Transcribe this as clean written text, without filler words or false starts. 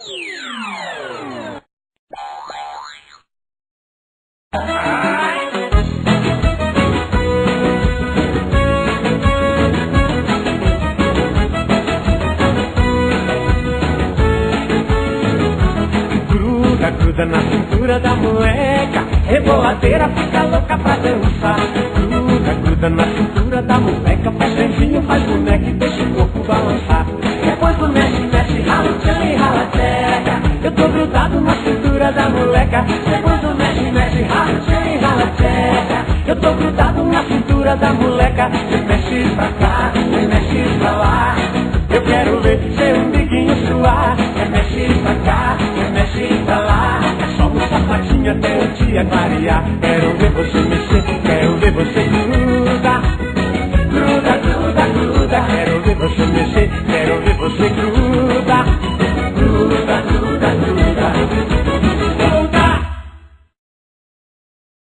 Gruda na cintura da moleca, reboadeira fica louca pra dançar. Gruda na cintura da moleca, faz trenzinho, faz boneca e deixa o corpo balançar. Depois do mexe, mexe, rala o tchan e rala a tcheca. Eu tô grudado na cintura da moleca. Depois do mexe, mexe, rala o tchan e rala a tcheca. Eu tô grudado na cintura da moleca. Vem mexe pra cá, vem mexe pra lá. Eu quero ver seu umbiguinho suar. Mexe pra cá, mexe pra lá. É só um sapatinho até o dia clarear.